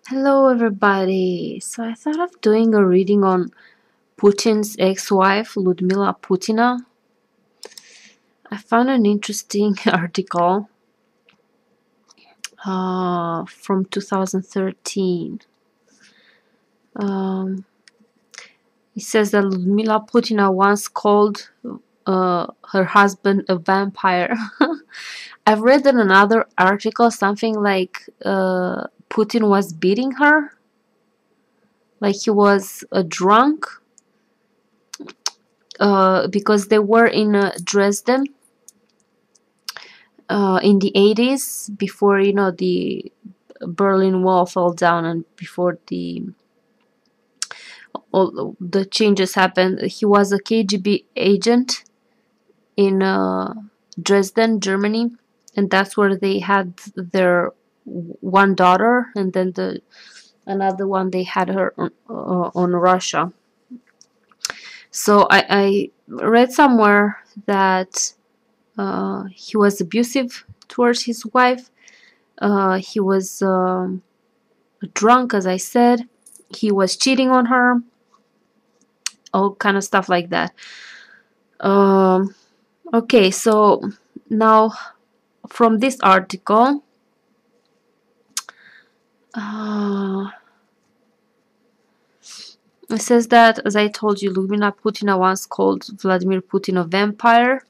Hello everybody. So I thought of doing a reading on Putin's ex-wife, Lyudmila Putina. I found an interesting article from 2013. It says that Lyudmila Putina once called her husband a vampire. I've read in another article something like Putin was beating her, like he was a drunk, because they were in Dresden in the 80s, before the Berlin Wall fell down and before all the changes happened. He was a KGB agent in Dresden, Germany, and that's where they had their one daughter, and then another one they had her on Russia. So I read somewhere that he was abusive towards his wife. He was drunk, as I said. He was cheating on her. All kind of stuff like that. Okay, so now from this article, it says that, as I told you, Lyudmila Putina once called Vladimir Putin a vampire,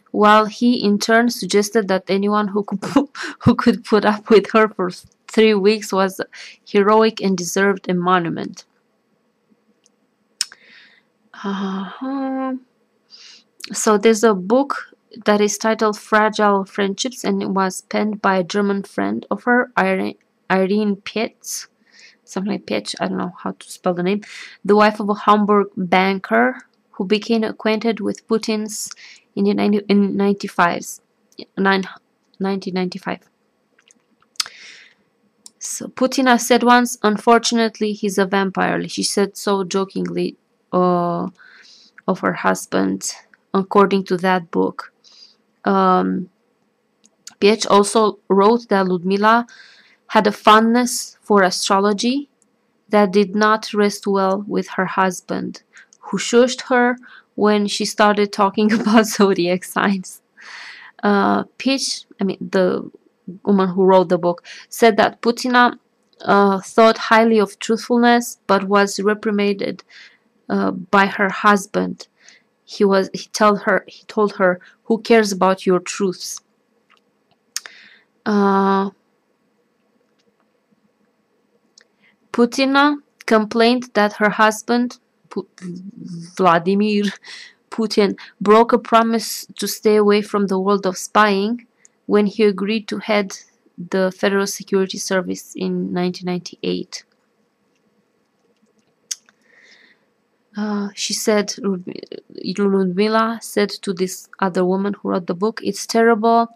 while he in turn suggested that anyone who could put up with her for 3 weeks was heroic and deserved a monument. So there's a book that is titled Fragile Friendships, and it was penned by a German friend of her, Irene Pietz, something like Pietz, I don't know how to spell the name, the wife of a Hamburg banker who became acquainted with Putin's in 1995. So Putina said once, "Unfortunately, he's a vampire." She said so jokingly of her husband, according to that book. Pietz also wrote that Lyudmila had a fondness for astrology that did not rest well with her husband, who shushed her when she started talking about zodiac signs. Pietz, the woman who wrote the book, said that Putina thought highly of truthfulness, but was reprimanded by her husband. He told her, "Who cares about your truths?" Putina complained that her husband, Vladimir Putin, broke a promise to stay away from the world of spying when he agreed to head the Federal Security Service in 1998. She said, Lyudmila said to this other woman who wrote the book, "It's terrible.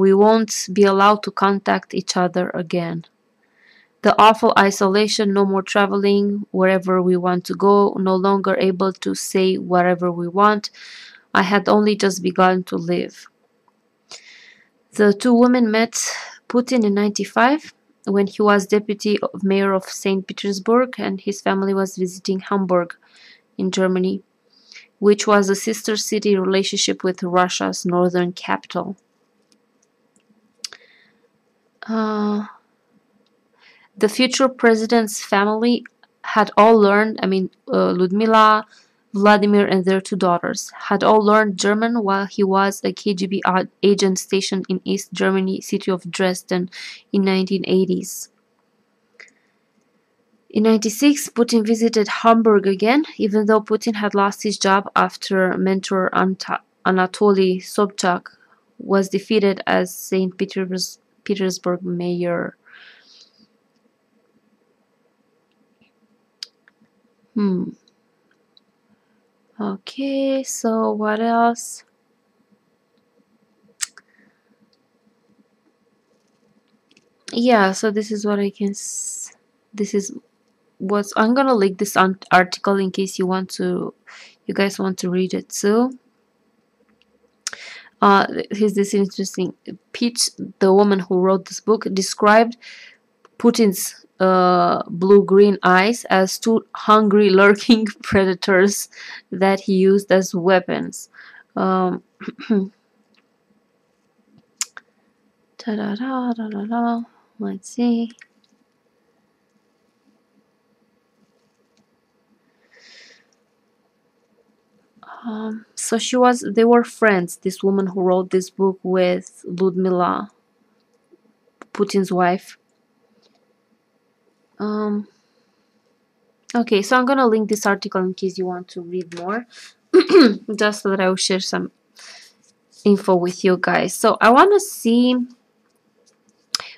We won't be allowed to contact each other again. The awful isolation, no more traveling wherever we want to go, no longer able to say whatever we want. I had only just begun to live." The two women met Putin in 1995 when he was deputy mayor of St. Petersburg and his family was visiting Hamburg in Germany, which was a sister city relationship with Russia's northern capital. The future president's family had all learned, Lyudmila, Vladimir, and their two daughters had all learned German while he was a KGB agent stationed in East Germany city of Dresden in 1980s. In 1996, Putin visited Hamburg again, even though Putin had lost his job after mentor Anatoly Sobchak was defeated as St. Petersburg mayor. Okay, so what else? Yeah, so this is what I can. This is what I'm gonna link this article in case you guys want to read it too. Here's this interesting. Peach, the woman who wrote this book, described Putin's blue-green eyes as two hungry, lurking predators that he used as weapons. Um, ta-da-da-da-da-da. Let's see. So they were friends, this woman who wrote this book with Lyudmila, Putin's wife. Okay, so I'm gonna link this article in case you want to read more, just so that I will share some info with you guys. So I want to see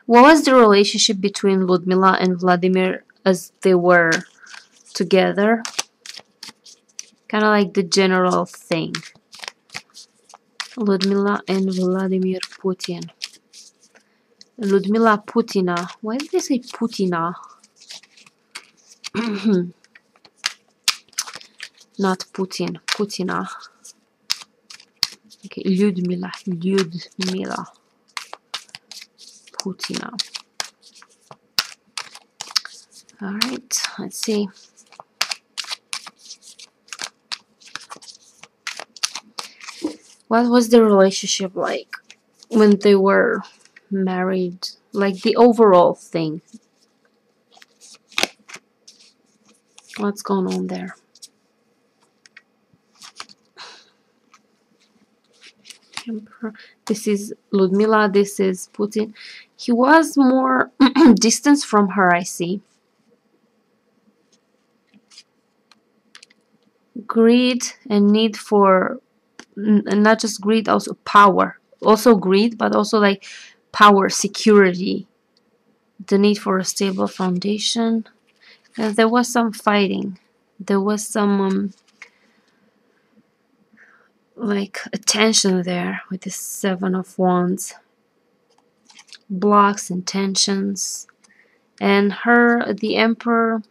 what was the relationship between Lyudmila and Vladimir as they were together. Kind of like the general thing. Lyudmila and Vladimir Putin. Lyudmila Putina. Why did they say Putina? Not Putin. Putina. Okay, Lyudmila Putina. Alright, let's see. What was the relationship like when they were married? Like the overall thing. What's going on there? This is Lyudmila, this is Putin. He was more distant from her, I see. Greed and need for, not just greed, also power. Also greed, but also like power, security. The need for a stable foundation. And there was some fighting. There was some like a tension there with the Seven of Wands. Blocks and tensions. And her, the Emperor,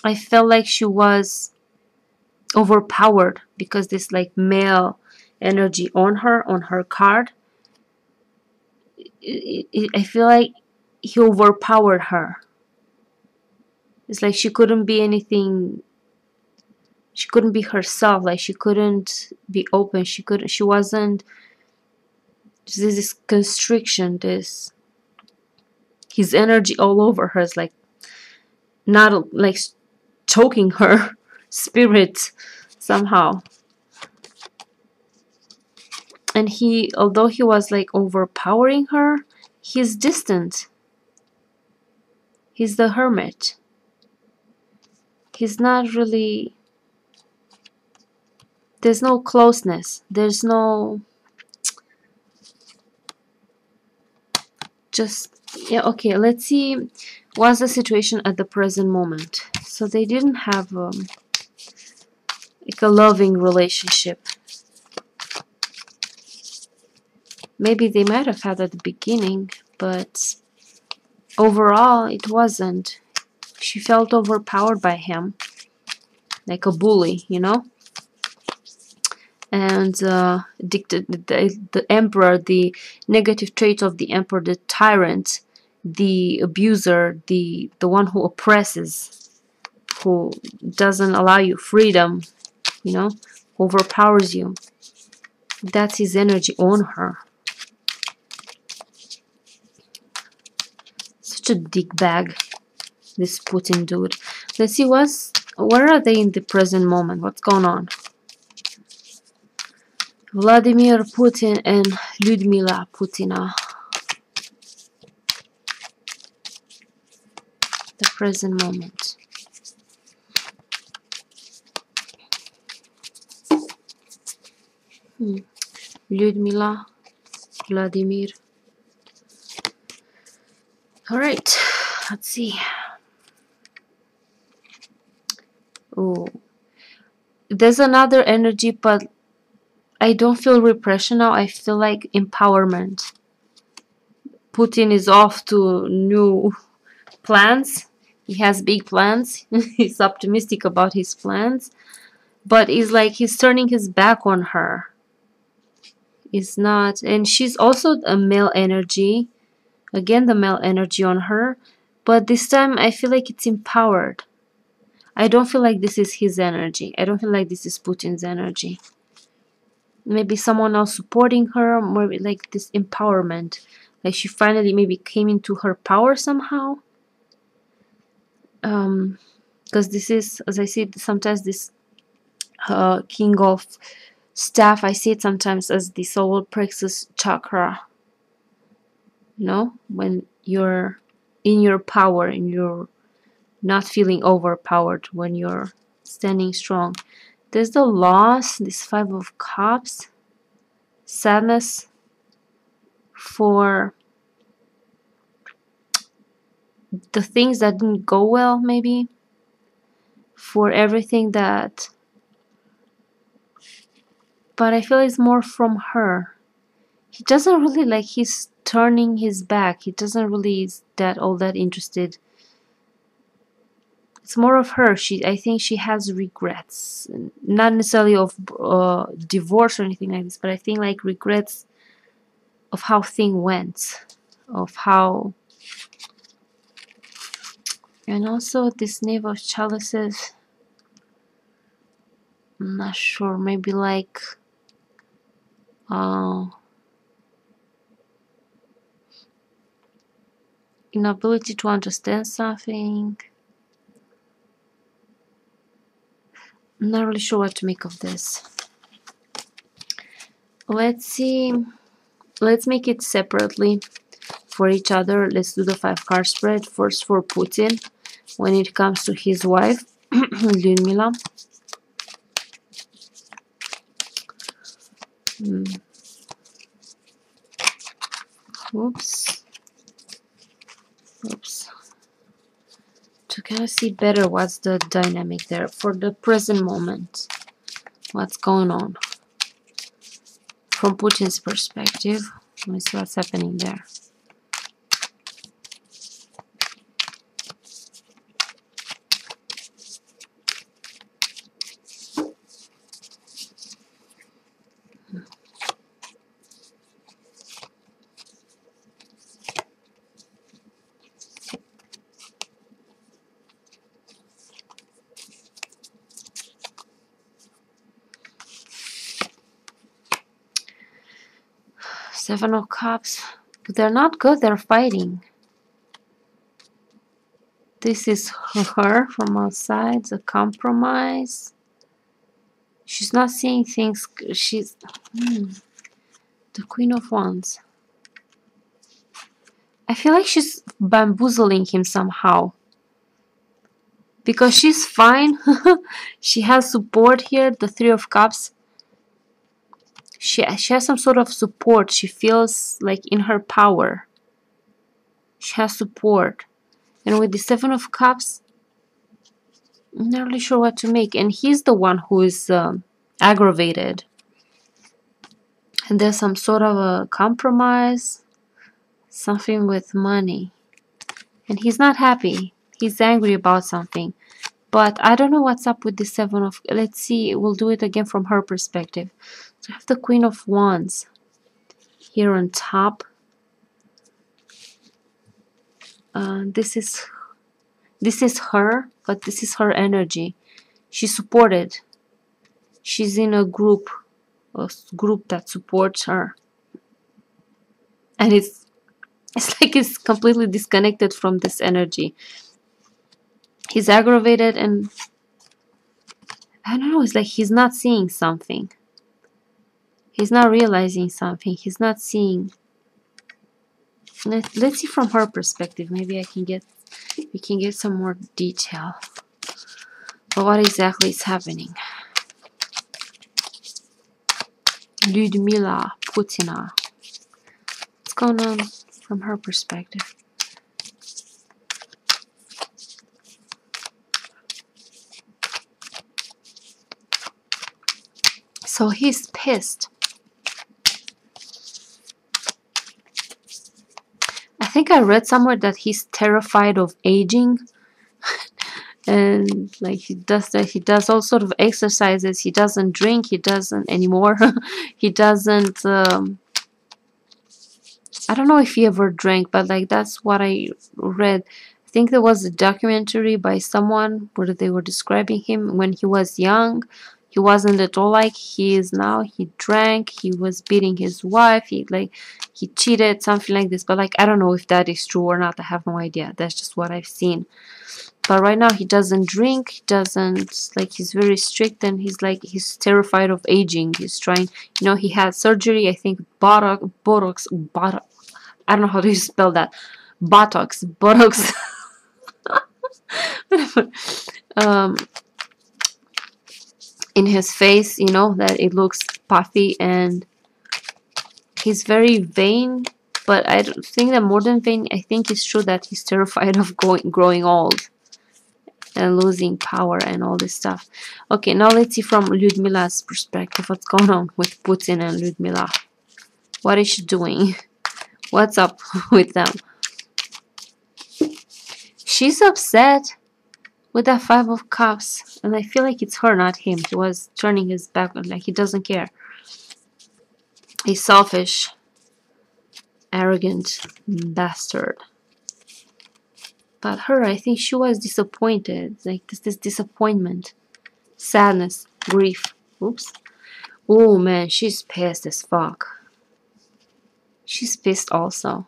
I felt like she was overpowered because this like male energy on her card. I feel like he overpowered her. It's like she couldn't be anything. She couldn't be herself. Like she couldn't be open. She wasn't. This constriction. His energy all over her is like not like choking her spirit somehow. And although he was like overpowering her, he's distant. He's the hermit. He's not really. There's no closeness. There's no. Just. Yeah, okay, let's see what's the situation at the present moment. So they didn't have like a loving relationship. Maybe they might have had at the beginning, but overall it wasn't. She felt overpowered by him, like a bully, you know? And the emperor, the negative trait of the emperor, the tyrant, the abuser, the one who oppresses, who doesn't allow you freedom, you know, overpowers you. That's his energy on her. Such a dick bag, this Putin dude. Let's see where are they in the present moment? What's going on? Vladimir Putin and Lyudmila Putina. The present moment. Lyudmila, Vladimir. Alright, let's see. Oh, there's another energy, but I don't feel repression now. I feel like empowerment. Putin is off to new plans. He has big plans. He's optimistic about his plans. But it's like he's turning his back on her. is not, and she's also a male energy. Again, the male energy on her, but this time I feel like it's empowered. I don't feel like this is his energy. I don't feel like this is Putin's energy. Maybe someone else supporting her, more like this empowerment. Like she finally maybe came into her power somehow. Because this is, as I see, sometimes this king of staff, I see it sometimes as the solar plexus chakra. You know, when you're in your power and you're not feeling overpowered, when you're standing strong. There's the loss, this 5 of Cups, sadness for the things that didn't go well, maybe for everything that, but I feel it's more from her. He doesn't really, like, he's turning his back. He doesn't really is that all that interested. It's more of her. I think she has regrets, not necessarily of divorce or anything like this, but I think like regrets of how thing went, of how. And also this Knave of Chalices, I'm not sure, maybe like inability to understand something. I'm not really sure what to make of this. Let's see. Let's make it separately for each other. Let's do the 5 card spread. First for Putin when it comes to his wife, Lyudmila. Oops. To kind of see better what's the dynamic there for the present moment. What's going on from Putin's perspective. Let me see what's happening there. Seven of Cups. They're not good. They're fighting. This is her from outside. The compromise. She's not seeing things. She's the Queen of Wands. I feel like she's bamboozling him somehow. Because she's fine. She has support here. The 3 of Cups. She has some sort of support. She feels like in her power. She has support. And with the 7 of Cups, I'm not really sure what to make. And he's the one who is aggravated. And there's some sort of a compromise. Something with money. And he's not happy. He's angry about something. But I don't know what's up with the 7 of... Let's see. We'll do it again from her perspective. So I have the Queen of Wands here on top. This is her, but this is her energy. She's supported. She's in a group that supports her. And it's like it's completely disconnected from this energy. He's aggravated and I don't know, it's like he's not seeing something. He's not realizing something. He's not seeing. Let's see from her perspective. Maybe we can get some more detail. But what exactly is happening? Lyudmila Putina. What's going on from her perspective? So he's pissed. I think I read somewhere that he's terrified of aging. and like he does that, he does all sort of exercises. He doesn't drink, he doesn't anymore. He doesn't I don't know if he ever drank, but like that's what I read. I think there was a documentary by someone where they were describing him when he was young. He wasn't at all like he is now. He drank, he was beating his wife, he cheated, something like this. But like I don't know if that is true or not. I have no idea. That's just what I've seen. But right now he doesn't drink, he doesn't, like, he's very strict, and he's terrified of aging. He's trying, he had surgery, I think Botox, I don't know how to spell that. Botox, um, in his face, that it looks puffy, and he's very vain. But I don't think that more than vain, I think it's true that he's terrified of growing old and losing power and all this stuff. Okay, now let's see from Lyudmila's perspective what's going on with Putin and Lyudmila. What is she doing? What's up with them? She's upset with that Five of Cups, and I feel like it's her, not him. He was turning his back, like he doesn't care. He's selfish, arrogant bastard. But her, I think she was disappointed. Like this disappointment, sadness, grief. Oops. Oh man, she's pissed as fuck. She's pissed also.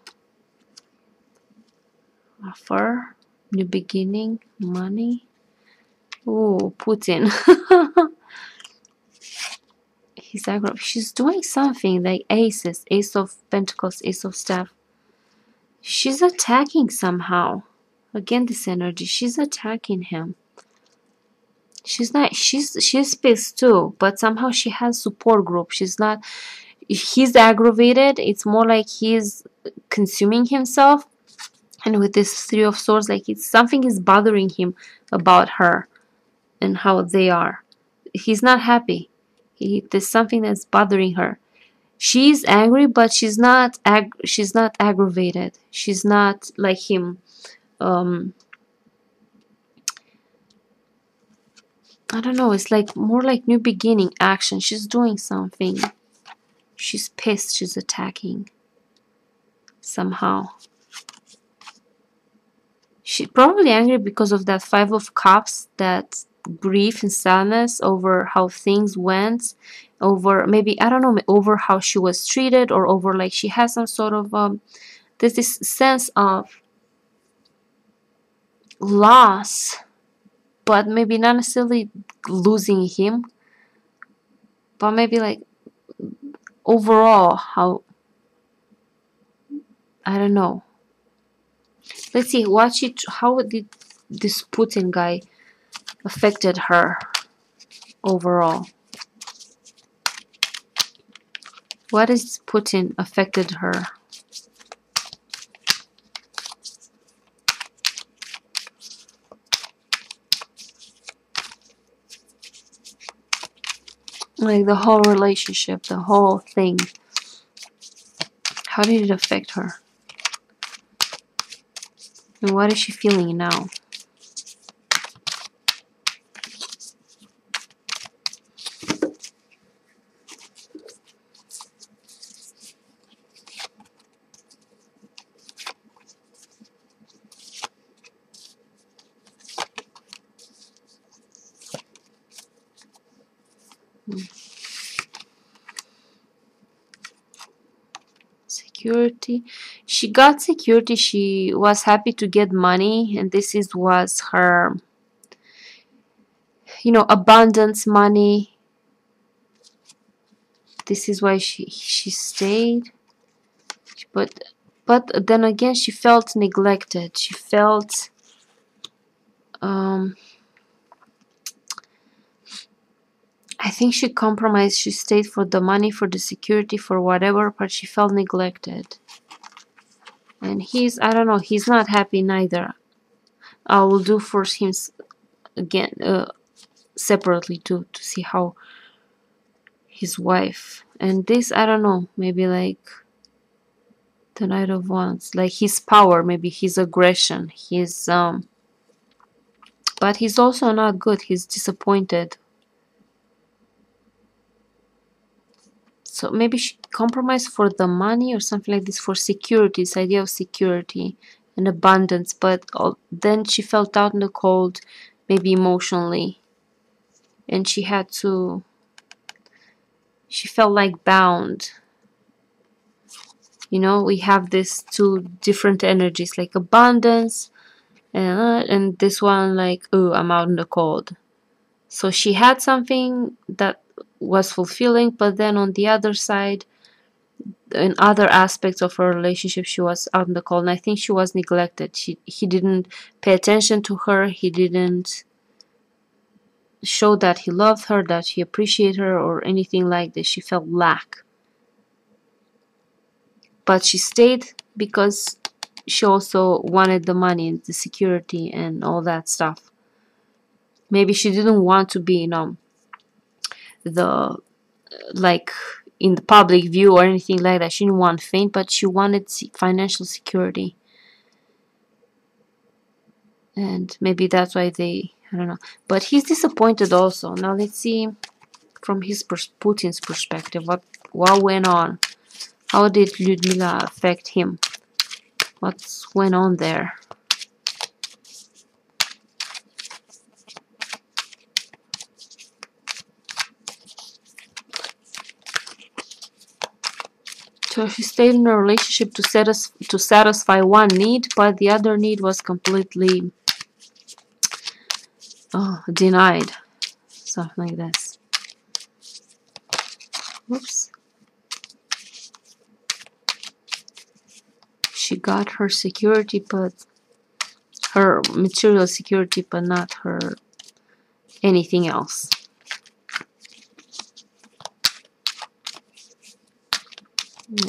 Offer, new beginning, money. Oh, Putin. He's aggro. She's doing something like aces, ace of pentacles, ace of staff. She's attacking somehow. Again, this energy. She's attacking him. She's not. She's pissed too, but somehow she has support group. She's not. He's aggravated. It's more like he's consuming himself, and with this Three of Swords, like something is bothering him about her and how they are. He's not happy. There's something that's bothering her. She's angry, but she's not aggravated. She's not like him. I don't know, it's like more like new beginning action. She's doing something. She's pissed, she's attacking somehow. She's probably angry because of that Five of Cups, that grief and sadness over how things went, over maybe, I don't know, over how she was treated, or over like she has some sort of there's this sense of loss, but maybe not necessarily losing him, but maybe like overall how, I don't know. Let's see how did this Putin guy affected her overall. What is Putin affected her? Like the whole relationship, the whole thing. How did it affect her? And what is she feeling now? Security. She got security. She was happy to get money, and was her, abundance money. This is why she stayed. But then again, she felt neglected. She felt I think she compromised. She stayed for the money, for the security, for whatever, but she felt neglected. And I don't know, he's not happy neither. I will do for him again separately to see how his wife. And this, I don't know, maybe like the Knight of Wands, like his power, maybe his aggression, his But he's also not good. He's disappointed. So maybe she compromised for the money or something like this, for security, this idea of security and abundance. But then she felt out in the cold, maybe emotionally. And she felt like bound. You know, we have these two different energies, like abundance, and this one like, oh, I'm out in the cold. So she had something that was fulfilling, but then on the other side, in other aspects of her relationship, she was out in the cold, and I think she was neglected. He didn't pay attention to her. He didn't show that he loved her, that he appreciated her, or anything like this. She felt lack. But she stayed because she also wanted the money and the security and all that stuff. Maybe she didn't want to be, the like in the public view or anything like that. She didn't want fame, but she wanted financial security. And maybe that's why I don't know. But he's disappointed also. Now let's see from Putin's perspective what went on. How did Lyudmila affect him? What went on there? So she stayed in a relationship to satisfy one need, but the other need was completely denied. Something like this. Whoops. She got her security, but her material security, but not her anything else.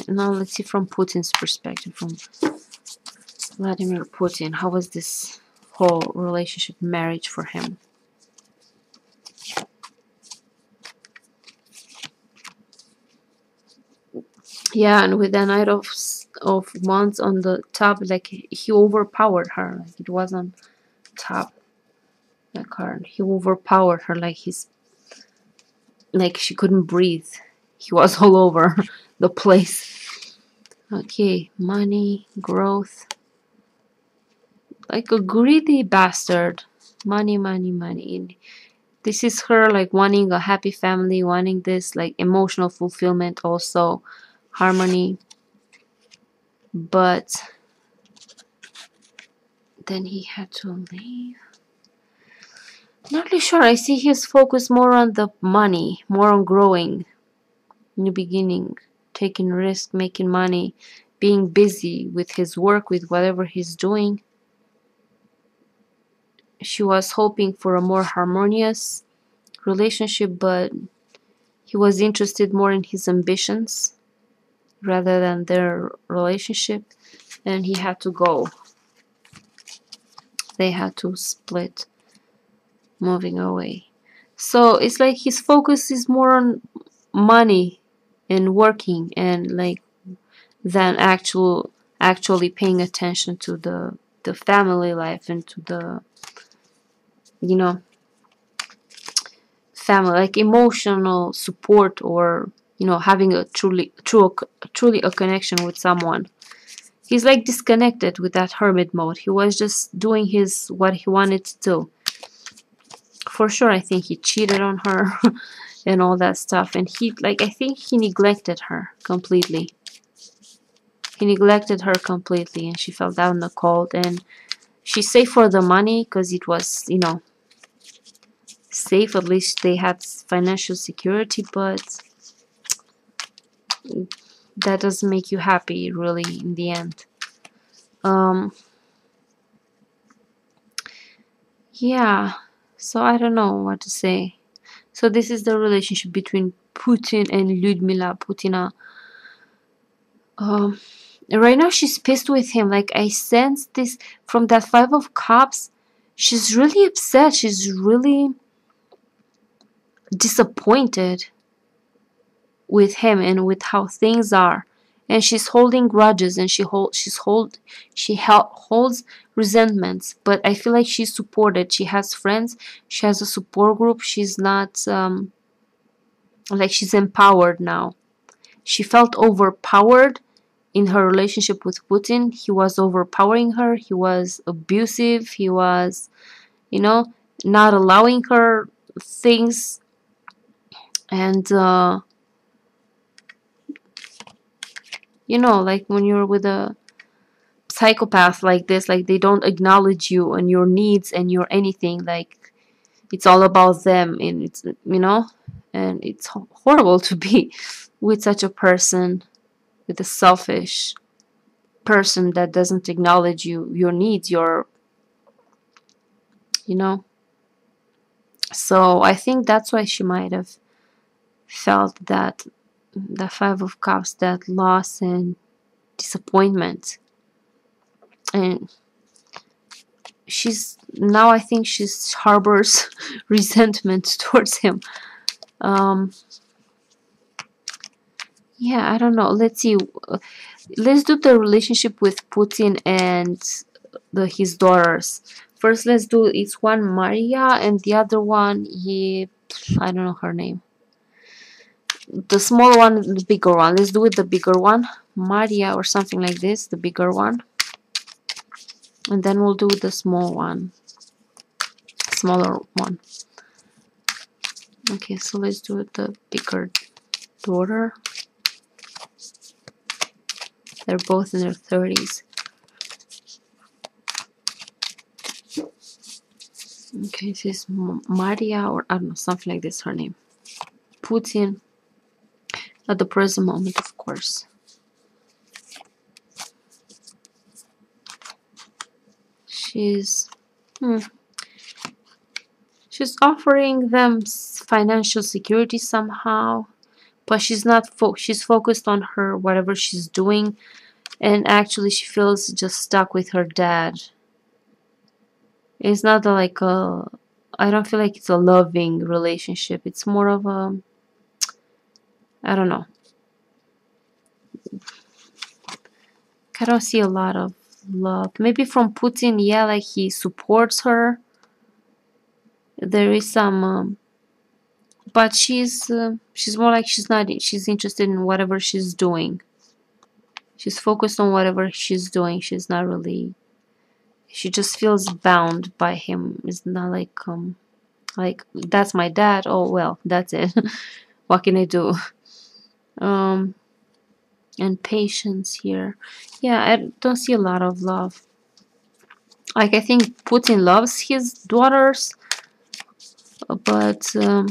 Now let's see from Putin's perspective, from Vladimir Putin. How was this whole relationship, marriage for him? Yeah, and with the Knight of Wands on the top, like he overpowered her. Like it wasn't top that card. He overpowered her, like she couldn't breathe. He was all over the place. Okay, money, growth. Like a greedy bastard. Money, money, money. And this is her like wanting a happy family, wanting this like emotional fulfillment, also harmony. But then he had to leave. Not really sure. I see his focus more on the money, more on growing in the beginning, taking risk, making money, being busy with his work, with whatever he's doing. She was hoping for a more harmonious relationship, but he was interested more in his ambitions rather than their relationship, and he had to go. They had to split, moving away. So it's like his focus is more on money and working, and like than actually paying attention to the family life and to the family, like emotional support, or having a truly a connection with someone. He's like disconnected with that hermit mode. He was just doing what he wanted to do. For sure, I think he cheated on her and all that stuff, and I think he neglected her completely. He neglected her completely, and she fell down in the cold, and she saved for the money because it was, safe. At least they had financial security, but that doesn't make you happy, really, in the end. Yeah, so I don't know what to say. So this is the relationship between Putin and Lyudmila Putina. Right now she's pissed with him. Like I sense this from that Five of Cups. She's really upset. She's really disappointed with him and with how things are. and she's holding grudges, and holds resentments. But I feel like she's supported. She has friends. She has a support group. She's not like, she's empowered now. She felt overpowered in her relationship with Putin. He was overpowering her. He was abusive. He was, you know, not allowing her things. And you know, like when you're with a psychopath like this, like they don't acknowledge you and your needs and your anything, like it's all about them, and it's, you know, and it's horrible to be with such a person, with a selfish person that doesn't acknowledge you, your needs, your, you know. So I think that's why she might have felt that, the Five of Cups, that loss and disappointment. And she's now, I think she's harbors resentment towards him. Yeah, I don't know. Let's see. Let's do the relationship with Putin and his daughters. First, let's do, it's one Maria and the other one, I don't know her name. The small one, the bigger one. Let's do it the bigger one, Maria or something like this, the bigger one. And then we'll do the small one, smaller one. Okay, so let's do it the bigger daughter. They're both in their 30s. Okay, this is Maria, or I don't know, something like this, her name. Putin, at the present moment, of course. She's offering them financial security somehow, but she's not she's focused on her, whatever she's doing, and actually she feels just stuck with her dad. It's not like a, I don't feel like it's a loving relationship. It's more of a, I don't know. I don't see a lot of love. Maybe from Putin, yeah, like he supports her. There is some, but she's more like she's not. She's interested in whatever she's doing. She's focused on whatever she's doing. She's not really. She just feels bound by him. It's not like that's my dad. Oh well, that's it. What can I do? And patience here. Yeah, I don't see a lot of love. Like, I think Putin loves his daughters, but at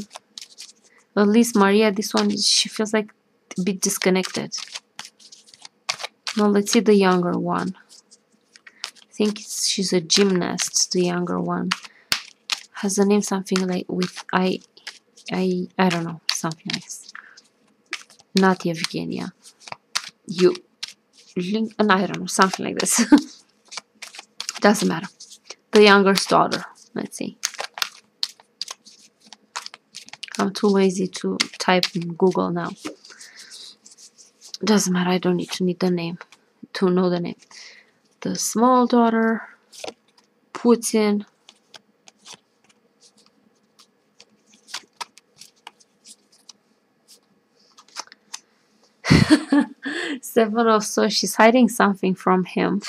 least Maria, this one, she feels like a bit disconnected. Now let's see the younger one. I think she's a gymnast, the younger one. Has the name something like with I don't know, something like this. Not Yevgenia. And I don't know, something like this. Doesn't matter. The youngest daughter. Let's see. I'm too lazy to type in Google now. Doesn't matter. I don't need to know the name. The small daughter, Putin. Seven of Swords. She's hiding something from him.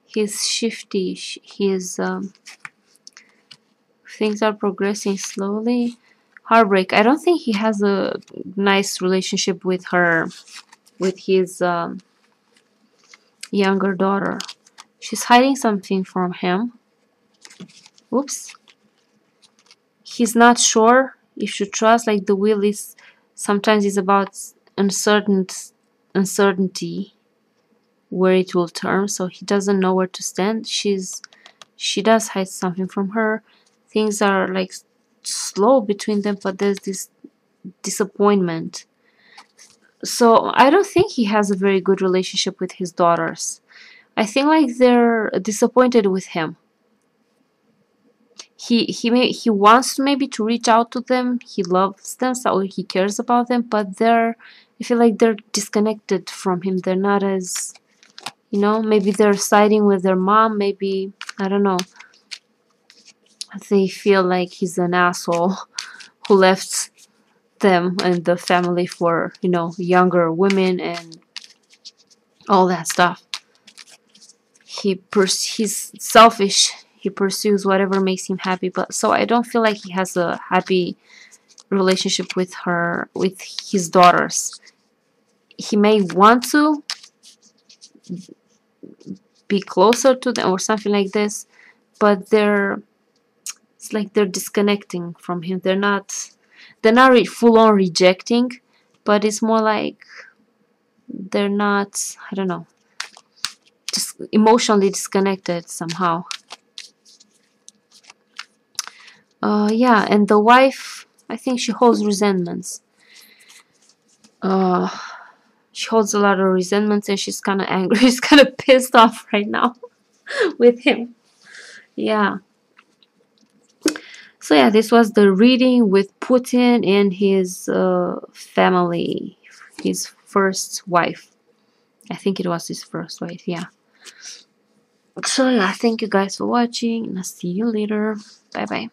He's shifty. Things are progressing slowly. Heartbreak. I don't think he has a nice relationship with his younger daughter. She's hiding something from him. Oops. He's not sure if you trust. Like, the wheel is sometimes is about uncertainty where it will turn, so he doesn't know where to stand. She does hide something from her. Things are like slow between them, but there's this disappointment. So I don't think he has a very good relationship with his daughters. I think like they're disappointed with him. He wants maybe to reach out to them. He loves them, so he cares about them, but they're I feel like they're disconnected from him. They're not as, maybe they're siding with their mom. Maybe, I don't know. They feel like he's an asshole who left them and the family for, younger women and all that stuff. He's selfish. He pursues whatever makes him happy. But so I don't feel like he has a happy relationship with his daughters. He may want to be closer to them or something like this, but it's like they're disconnecting from him. They're not full on rejecting, but it's more like they're not, I don't know, just emotionally disconnected somehow. Yeah, and the wife, I think she holds resentments. She holds a lot of resentments, and she's kind of angry. She's kind of pissed off right now with him. Yeah. So yeah, this was the reading with Putin and his family, his first wife. I think it was his first wife, yeah. So yeah, thank you guys for watching, and I'll see you later. Bye bye.